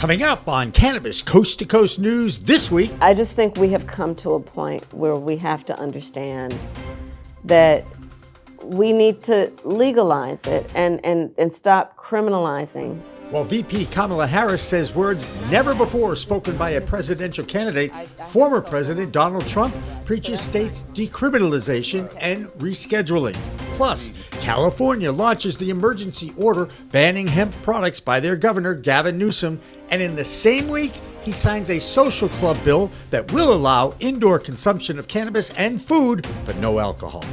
Coming up on Cannabis Coast to Coast News this week. I just think we have come to a point where we have to understand that we need to legalize it and stop criminalizing. While VP Kamala Harris says words never before spoken by a presidential candidate, former President Donald Trump preaches states' decriminalization and rescheduling. Plus, California launches the emergency order banning hemp products by their governor, Gavin Newsom, and in the same week, he signs a social club bill that will allow indoor consumption of cannabis and food, but no alcohol.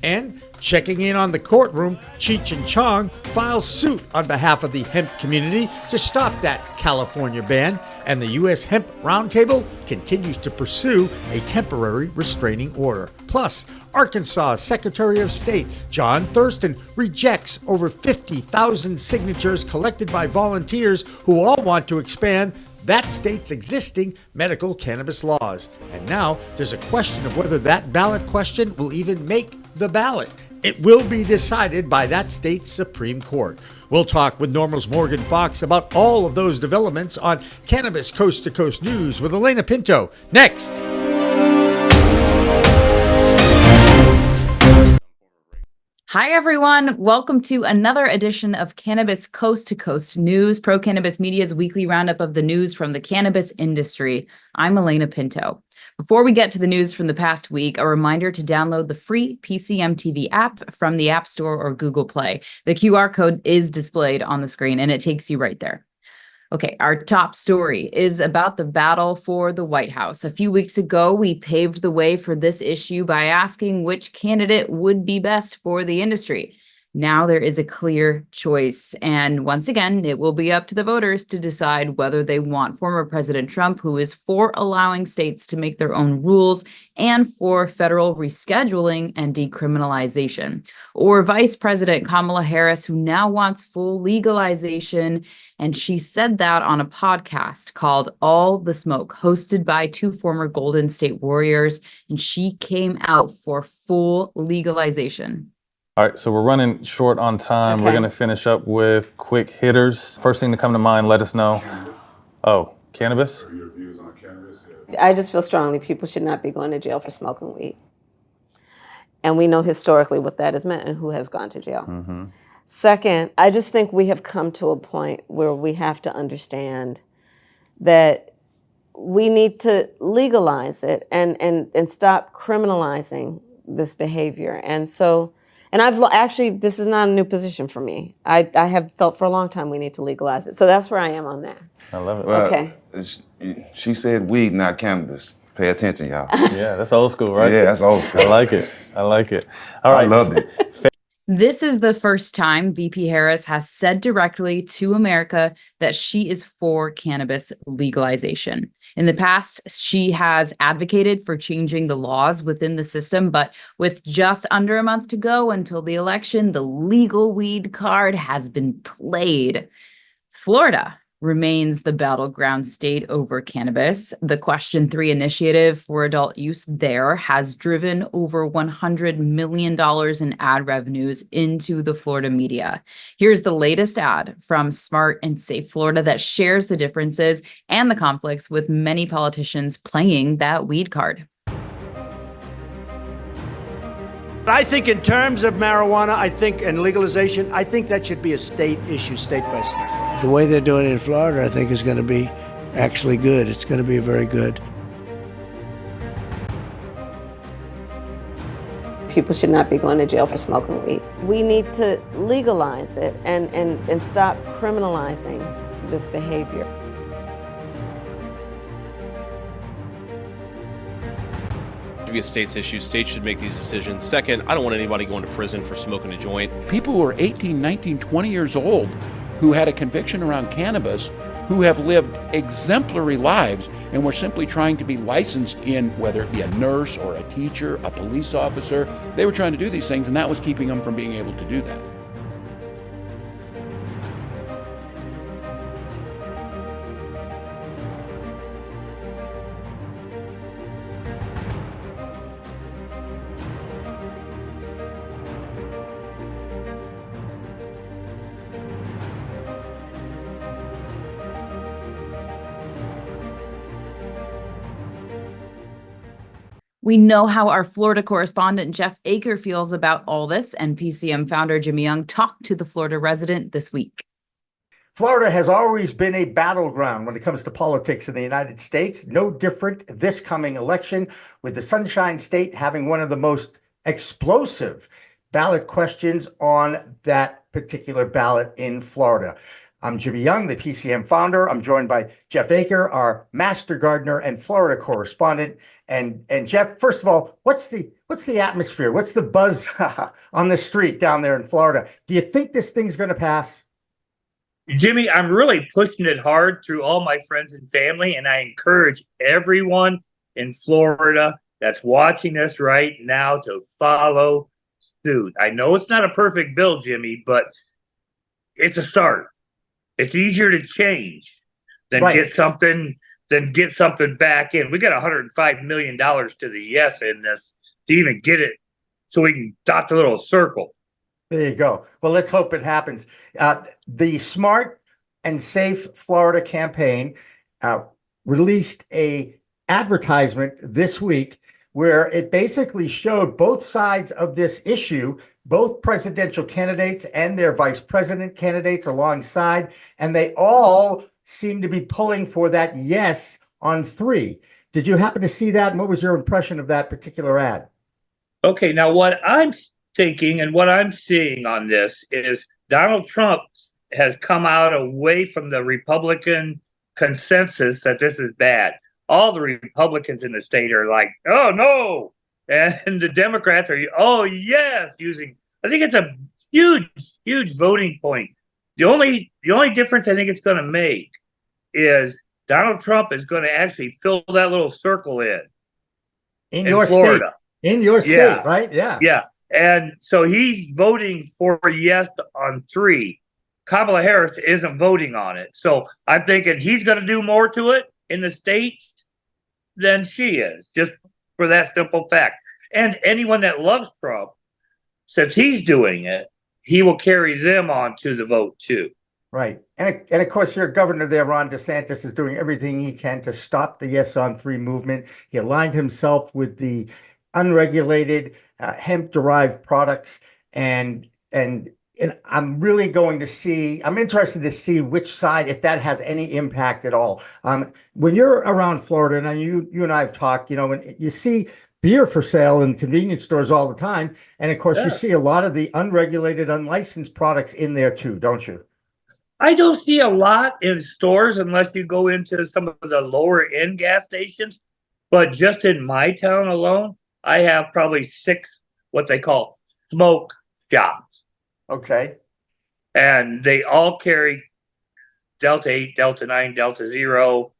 And checking in on the courtroom, Cheech and Chong files suit on behalf of the hemp community to stop that California ban, and the U.S. Hemp Roundtable continues to pursue a temporary restraining order. Plus, Arkansas Secretary of State John Thurston rejects over 50,000 signatures collected by volunteers who all want to expand that state's existing medical cannabis laws. And now there's a question of whether that ballot question will even make the ballot. It will be decided by that state's Supreme Court. We'll talk with Normal's Morgan Fox about all of those developments on Cannabis Coast to Coast News with Alaina Pinto next. Hi, everyone. Welcome to another edition of Cannabis Coast to Coast News, Pro Cannabis Media's weekly roundup of the news from the cannabis industry. I'm Alaina Pinto. Before we get to the news from the past week, a reminder to download the free PCMTV app from the App Store or Google Play. The QR code is displayed on the screen, and it takes you right there. Okay, our top story is about the battle for the White House. A few weeks ago, we paved the way for this issue by asking which candidate would be best for the industry. Now there is a clear choice, and once again, it will be up to the voters to decide whether they want former President Trump, who is for allowing states to make their own rules and for federal rescheduling and decriminalization, or Vice President Kamala Harris, who now wants full legalization. And she said that on a podcast called All the Smoke, hosted by two former Golden State Warriors, and she came out for full legalization. All right, so we're running short on time. Okay. We're going to finish up with quick hitters. First thing to come to mind, let us know. Oh, cannabis? What are your views on cannabis? I just feel strongly people should not be going to jail for smoking weed. And we know historically what that has meant and who has gone to jail. Mm-hmm. Second, I just think we have come to a point where we have to understand that we need to legalize it and stop criminalizing this behavior. And I've actually, this is not a new position for me. I have felt for a long time we need to legalize it. So that's where I am on that. I love it. Well, Okay. She said weed, not cannabis. Pay attention, y'all. Yeah, that's old school, right? Yeah, that's old school. I like it. I like it. All right. I loved it. This is the first time VP Harris has said directly to America that she is for cannabis legalization. In the past, she has advocated for changing the laws within the system, but with just under a month to go until the election, the legal weed card has been played. Florida remains the battleground state over cannabis. The Question 3 initiative for adult use there has driven over $100 million in ad revenues into the Florida media. Here's the latest ad from Smart and Safe Florida that shares the differences and the conflicts with many politicians playing that weed card. I think in terms of marijuana, and legalization, I think that should be a state issue, state by state. The way they're doing it in Florida, I think, is going to be actually good. It's going to be very good. People should not be going to jail for smoking weed. We need to legalize it and stop criminalizing this behavior. Be a state's issue. States should make these decisions. Second, I don't want anybody going to prison for smoking a joint. People who are 18, 19, 20 years old who had a conviction around cannabis, who have lived exemplary lives and were simply trying to be licensed in, whether it be a nurse or a teacher, a police officer. They were trying to do these things, and that was keeping them from being able to do that. We know how our Florida correspondent Jeff Aker feels about all this, and PCM founder Jimmy Young talked to the Florida resident this week. Florida has always been a battleground when it comes to politics in the United States. No different this coming election, with the Sunshine State having one of the most explosive ballot questions on that particular ballot in Florida. I'm Jimmy Young, the PCM founder. I'm joined by Jeff Aker, our master gardener and Florida correspondent. And Jeff, first of all, what's the atmosphere? What's the buzz on the street down there in Florida? Do you think this thing's going to pass? Jimmy, I'm really pushing it hard through all my friends and family, and I encourage everyone in Florida that's watching us right now to follow suit. I know it's not a perfect bill, Jimmy, but it's a start. It's easier to change than get something back in. We got $105 million to the yes in this to even get it so we can dot the little circle. There you go. Well, let's hope it happens. The Smart and Safe Florida campaign released a advertisement this week where it basically showed both sides of this issue, both presidential candidates and their vice president candidates alongside, and they all seem to be pulling for that yes on 3. Did you happen to see that? And what was your impression of that particular ad? Okay, now what I'm thinking and what I'm seeing on this is Donald Trump has come out away from the Republican consensus that this is bad. All the Republicans in the state are like, oh, no. And the Democrats are, oh, yes, I think it's a huge voting point. The only difference I think it's going to make is Donald Trump is going to actually fill that little circle in your Florida. State. In your state, right? Yeah. Yeah. And so he's voting for yes on 3. Kamala Harris isn't voting on it. So I'm thinking he's going to do more to it in the state than she is, just for that simple fact. And anyone that loves Trump, since he's doing it, he will carry them on to the vote too. Right. And of course, your governor there, Ron DeSantis, is doing everything he can to stop the Yes on 3 movement. He aligned himself with the unregulated hemp-derived products. And I'm really I'm interested to see which side, if that has any impact at all. When you're around Florida, and you and I have talked, when you see beer for sale in convenience stores all the time, and of course you see a lot of the unregulated, unlicensed products in there too, don't you? I don't see a lot in stores unless you go into some of the lower end gas stations. But just in my town alone, I have probably 6 what they call smoke shops. Okay. And they all carry Delta 8, Delta 9, Delta 0,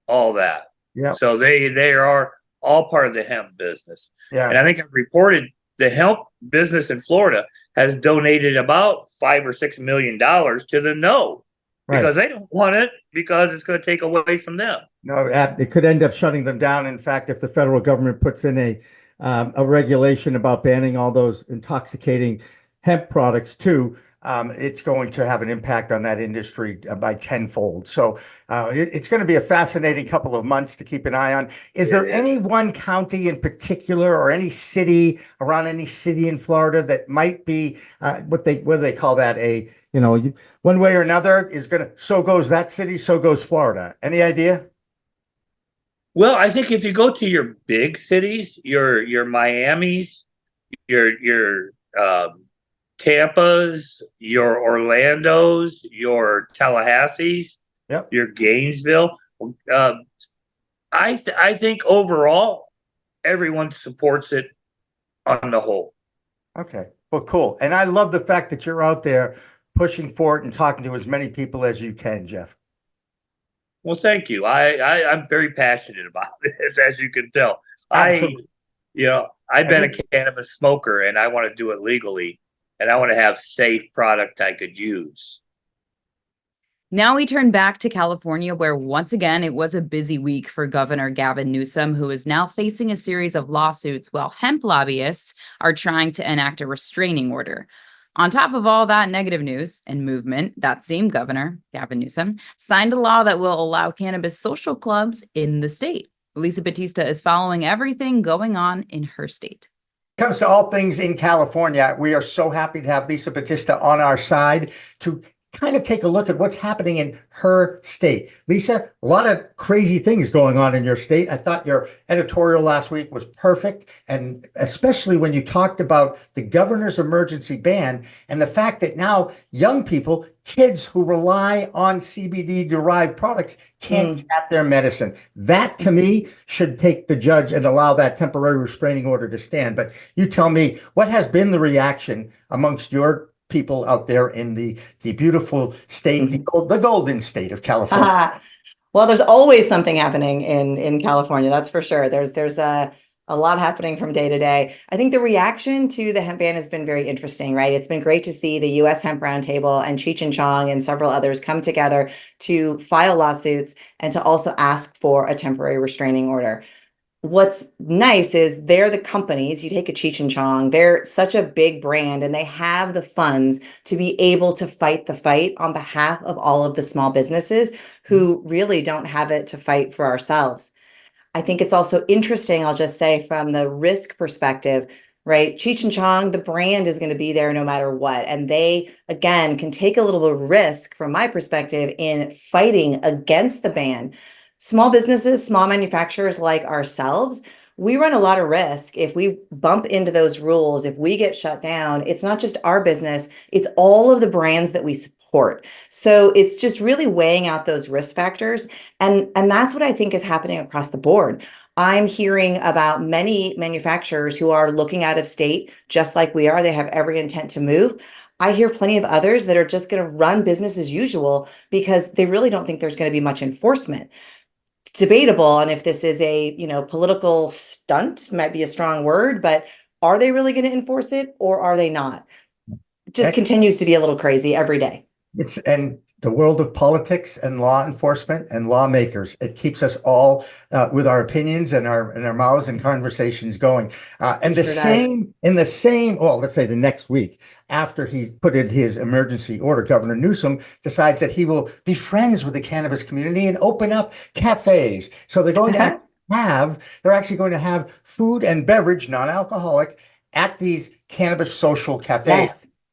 all that. Yeah. So they are all part of the hemp business. Yeah. And I think I've reported the hemp business in Florida has donated about $5 or $6 million to the no, because they don't want it, because it's going to take away from them. No, it could end up shutting them down. In fact, if the federal government puts in a regulation about banning all those intoxicating hemp products too, it's going to have an impact on that industry by tenfold. So it's going to be a fascinating couple of months to keep an eye on. Is there any one county in particular, or any city in Florida that might be what do they call that? One way or another is going to, so goes that city, so goes Florida. Any idea? Well, I think if you go to your big cities, your Miamis, your Tampa's, your Orlando's, your Tallahassee's, your Gainesville. I think overall, everyone supports it on the whole. Okay, well, cool. And I love the fact that you're out there pushing for it and talking to as many people as you can, Jeff. Well, thank you. I'm very passionate about it, as you can tell. Absolutely. I've been a cannabis smoker, and I want to do it legally. And I want to have safe product I could use. Now we turn back to California, where once again it was a busy week for Governor Gavin Newsom, who is now facing a series of lawsuits while hemp lobbyists are trying to enact a restraining order. On top of all that negative news and movement, that same governor, Gavin Newsom, signed a law that will allow cannabis social clubs in the state. Lisa Battista is following everything going on in her state. Comes to all things in California, we are so happy to have Lisa Battista on our side to kind of take a look at what's happening in her state. Lisa, a lot of crazy things going on in your state. I thought your editorial last week was perfect, and especially when you talked about the governor's emergency ban and the fact that now young people, kids who rely on CBD-derived products can't get their medicine. That, to me, should take the judge and allow that temporary restraining order to stand. But you tell me, what has been the reaction amongst your people out there in the beautiful state, the golden state of California? Well, there's always something happening in California, that's for sure. There's a lot happening from day to day. I think the reaction to the hemp ban has been very interesting, right? It's been great to see the U.S. Hemp Roundtable and Cheech and Chong and several others come together to file lawsuits and to also ask for a temporary restraining order. What's nice is they're the companies. You take a Cheech and Chong, they're such a big brand and they have the funds to be able to fight the fight on behalf of all of the small businesses who really don't have it to fight for ourselves. I think it's also interesting, I'll just say from the risk perspective, right? Cheech and Chong, the brand is going to be there no matter what. And they, again, can take a little bit of risk from my perspective in fighting against the ban. Small businesses, small manufacturers like ourselves, we run a lot of risk. If we bump into those rules, if we get shut down, it's not just our business, it's all of the brands that we support. So it's just really weighing out those risk factors. And that's what I think is happening across the board. I'm hearing about many manufacturers who are looking out of state, just like we are. They have every intent to move. I hear plenty of others that are just going to run business as usual because they really don't think there's going to be much enforcement. It's debatable on if this is a, political stunt, might be a strong word, but are they really going to enforce it or are they not? It just continues to be a little crazy every day. And the world of politics and law enforcement and lawmakers, it keeps us all with our opinions and our mouths and conversations going. And let's say the next week, after he put in his emergency order, Governor Newsom decides that he will be friends with the cannabis community and open up cafes. So they're going to they're actually going to have food and beverage, non-alcoholic, at these cannabis social cafes.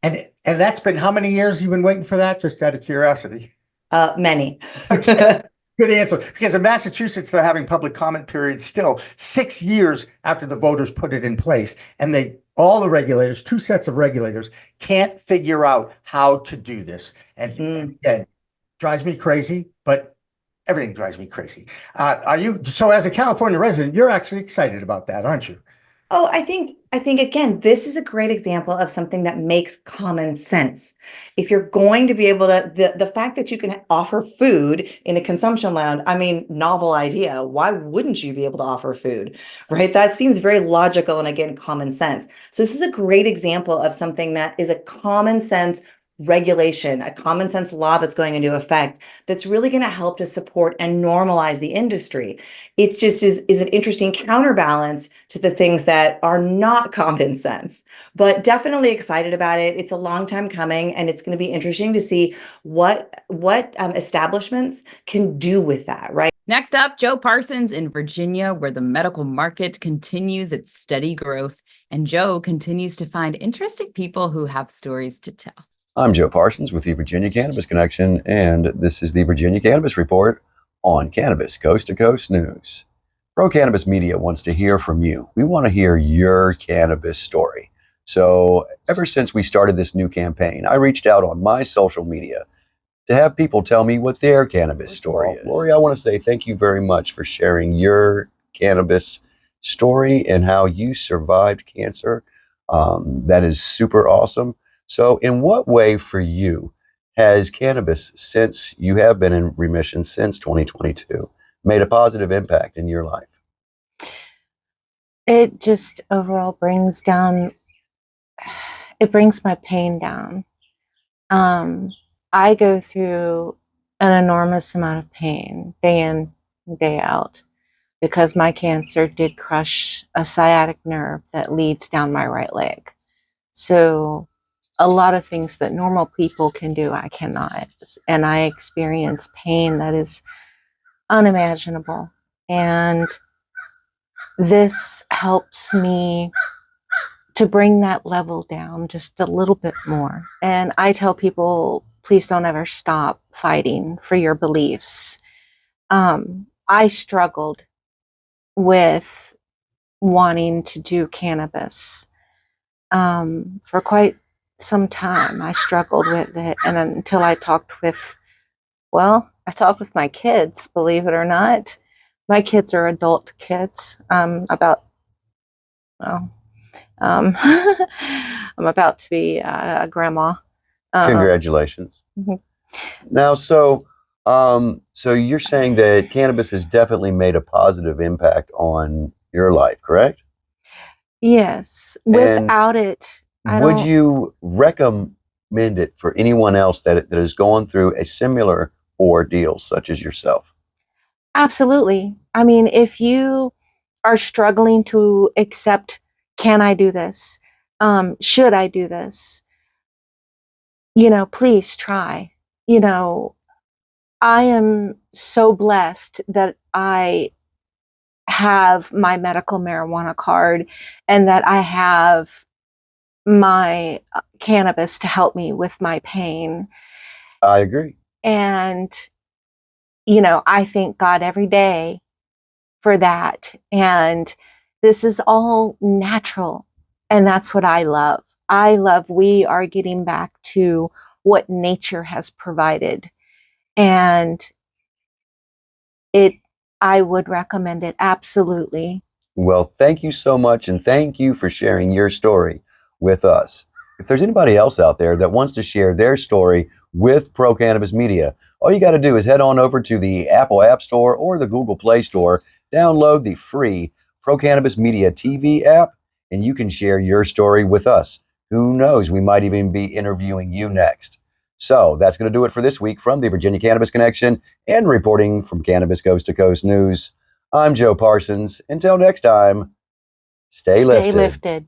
Yes. And that's been how many years you've been waiting for that? Just out of curiosity. Many. Okay. Good answer. Because in Massachusetts, they're having public comment periods still 6 years after the voters put it in place. And all the regulators, 2 sets of regulators, can't figure out how to do this. And again, drives me crazy, but everything drives me crazy. So as a California resident, you're actually excited about that, aren't you? Oh, I think again, this is a great example of something that makes common sense. If you're going to be able to, the fact that you can offer food in a consumption lounge, novel idea. Why wouldn't you be able to offer food, right? That seems very logical and again, common sense. So this is a great example of something that is a common sense regulation, a common sense law that's going into effect that's really going to help to support and normalize the industry. It's just is an interesting counterbalance to the things that are not common sense, but definitely excited about it. It's a long time coming and it's going to be interesting to see what establishments can do with that, right? Next up, Joe Parsons in Virginia, where the medical market continues its steady growth, and Joe continues to find interesting people who have stories to tell. I'm Joe Parsons with the Virginia Cannabis Connection, and this is the Virginia Cannabis Report on Cannabis Coast to Coast News. Pro Cannabis Media wants to hear from you. We want to hear your cannabis story. So ever since we started this new campaign, I reached out on my social media to have people tell me what their cannabis story is. Lori, I want to say thank you very much for sharing your cannabis story and how you survived cancer. That is super awesome. So in what way for you has cannabis, since you have been in remission since 2022, made a positive impact in your life? It just overall brings my pain down. I go through an enormous amount of pain day in and day out because my cancer did crush a sciatic nerve that leads down my right leg. So a lot of things that normal people can do, I cannot. And I experience pain that is unimaginable. And this helps me to bring that level down just a little bit more. And I tell people, please don't ever stop fighting for your beliefs. I struggled with wanting to do cannabis for quite some time. I struggled with it, and until I talked with, I talked with my kids, believe it or not. My kids are adult kids. I'm about to be a grandma. Congratulations. Now, so you're saying that cannabis has definitely made a positive impact on your life, correct? Yes. Without it, would you recommend it for anyone else that is going through a similar ordeal such as yourself? Absolutely. I mean, if you are struggling to accept, can I do this? Should I do this? Please try. I am so blessed that I have my medical marijuana card and that I have my cannabis to help me with my pain. I agree. And, I thank God every day for that. And this is all natural. And that's what I love. We are getting back to what nature has provided. And I would recommend it, absolutely. Well, thank you so much, and thank you for sharing your story with us. If there's anybody else out there that wants to share their story with Pro Cannabis Media, all you got to do is head on over to the Apple App Store or the Google Play Store, download the free Pro Cannabis Media TV app, and you can share your story with us. Who knows, we might even be interviewing you next. So that's going to do it for this week from the Virginia Cannabis Connection and reporting from Cannabis Coast to Coast News. I'm Joe Parsons. Until next time, stay lifted.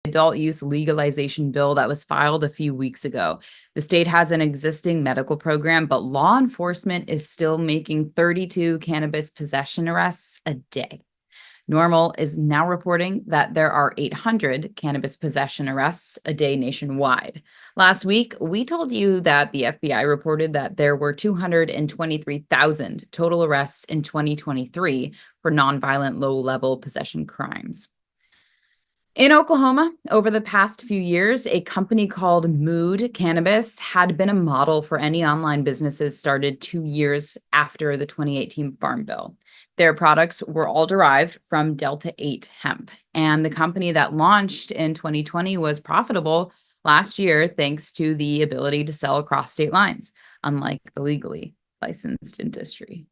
Adult use legalization bill that was filed a few weeks ago. The state has an existing medical program, but law enforcement is still making 32 cannabis possession arrests a day. NORML is now reporting that there are 800 cannabis possession arrests a day nationwide. Last week, we told you that the FBI reported that there were 223,000 total arrests in 2023 for nonviolent low-level possession crimes. In Oklahoma, over the past few years, a company called Mood Cannabis had been a model for any online businesses started 2 years after the 2018 Farm Bill. Their products were all derived from Delta 8 hemp, and the company that launched in 2020 was profitable last year thanks to the ability to sell across state lines, unlike the legally licensed industry.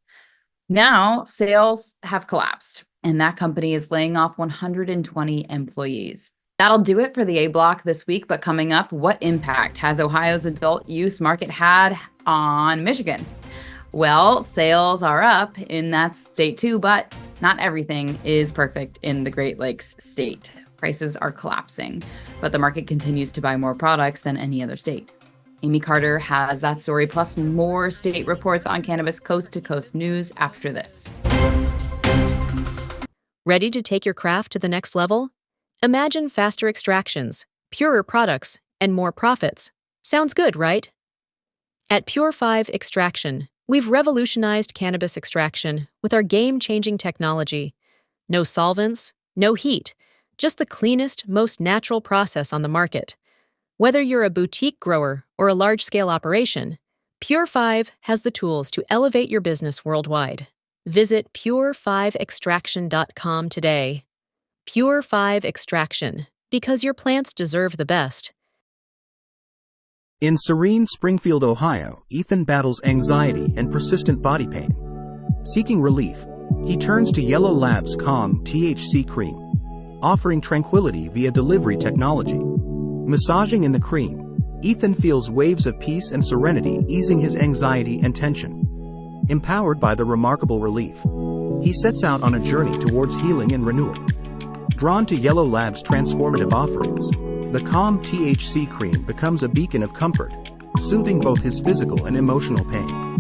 Now, sales have collapsed, and that company is laying off 120 employees. That'll do it for the A Block this week, but coming up, what impact has Ohio's adult use market had on Michigan? Well, sales are up in that state too, but not everything is perfect in the Great Lakes state. Prices are collapsing, but the market continues to buy more products than any other state. Amy Carter has that story, plus more state reports on Cannabis Coast to Coast News after this. Ready to take your craft to the next level? Imagine faster extractions, purer products, and more profits. Sounds good, right? At Pure 5 Extraction, we've revolutionized cannabis extraction with our game-changing technology. No solvents, no heat, just the cleanest, most natural process on the market. Whether you're a boutique grower or a large-scale operation, Pure 5 has the tools to elevate your business worldwide. Visit pure5extraction.com today. Pure 5 Extraction, because your plants deserve the best. In serene Springfield, Ohio, Ethan battles anxiety and persistent body pain. Seeking relief, he turns to Yellow Labs Calm THC Cream, offering tranquility via delivery technology. Massaging in the cream, Ethan feels waves of peace and serenity, easing his anxiety and tension. Empowered by the remarkable relief, he sets out on a journey towards healing and renewal. Drawn to Yellow Labs' transformative offerings, the Calm THC Cream becomes a beacon of comfort, soothing both his physical and emotional pain.